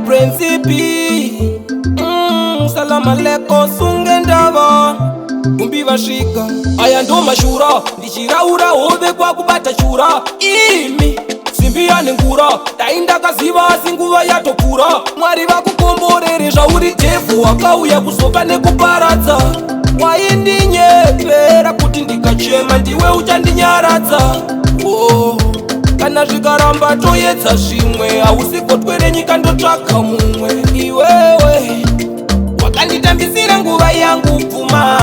principi. Salamu alaikum sunge ndava kumbi vasvika aya ndo mashura ndichiraura hove kwa kubata chura imi simbi yanengura dai ndakaziva asi nguva yatokura mwari vakukomborere zvauri Jehovha wakauya kuzopa nekuparadza waindinyepera kuti ndikachema ndiwe uchandinyaradza kana zvikaramba toedza zvimwe hausikotwere nyika ndotsvaka mumwe iwewe wakanditambisira nguva yangu pfuma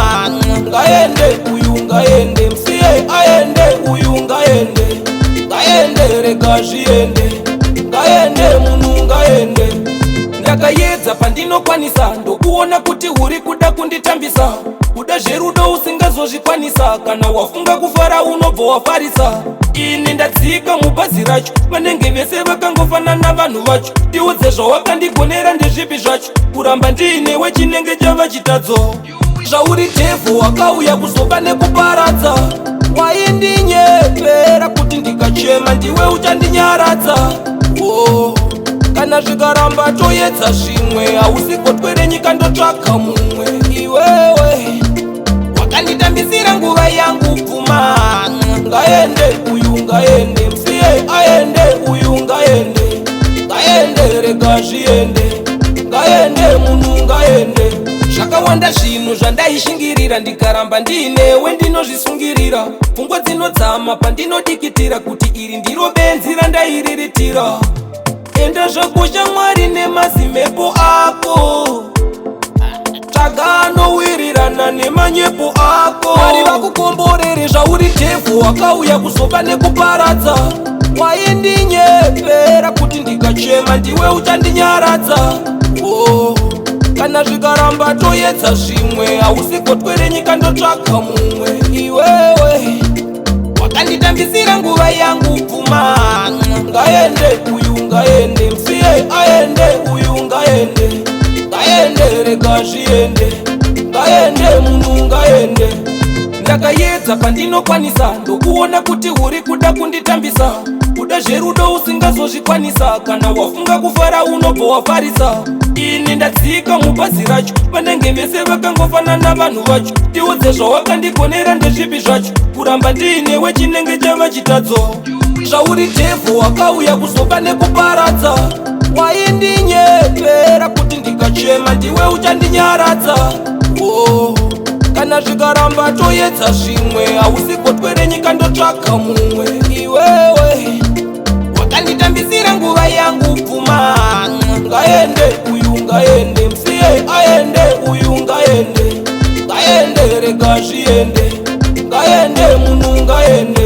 ngaende uyu ngaende musiye aende uyu ngaende rega zviende ngaende munhu ngaende ndakaedza pandinokwanisa ndokuona kuti uri kuda kunditambisa kuda zverudo usingazozvikwanisa kana wafunga kufara unobva wafarisa ini ndadzika mubhazi racho vanenge vese vakangofanana vanhu vacho ndiudze zvawakandigonera ndezvipi zvacho kuramba ndiinewe chinenge chava chitadzo zvauri Jehovha wakauya kuzopa nekuparadza waindinyepera kuti ndikachema ndiwe uchandinyaradza kana zvikaramba toedza zvimwe hausikotwere nyika ndotsvaka mumwe iwewe wakanditambisira nguva yangu pfuma ngaende uyu ngaende musiye aende uyu ngaende rega zviende ngaende munhu ngaende zvakawanda zvinhu zvandaishingirira ndikaramba ndiinewe ndinozvisungirira pfungwa dzinodzama pandinodikitira kuti iri ndiro benzi randairiritira enda zvakosha mwari nemazimepo ako tsvaga anowirirana nemanyepo ako mwari vakukomborere zvauri Jehovha wakauya kuzopa nekuparadza waindinyepera kuti ndikachema ndiwe uchandinyaradza kana zvikaramba toedza zvimwe hausikotwere nyika ndotsvaka mumwe iwewe wakanditambisira nguva yangu pfuma ngaende uyu ngaende musiye aende uyu ngaende rega zviende ngaende munhu ngaende ndakaedza pandinokwanisa ndokuona kuti uri kuda kunditambisa kuda zverudo usingazozvikwanisa kana wafunga kufara unobva wafarisa ini ndadzika mubhazi racho vanenge vese vakangofanana vanhu vacho ndiudze zvawakandigonera ndezvipi zvacho kuramba ndiinewe chinenge chava chitadzo zvauri Jehovha wakauya kuzopa nekuparadza waindinyepera kuti ndikachema ndiwe uchandinyaradza kana zvikaramba toedza zvimwe hausikotwere nyika ndotsvaka mumwe iwewe wakanditambisira nguva yangu pfuma ngaende uyu ngaende musiye aende uyu ngaende rega zviende ngaende munhu ngaende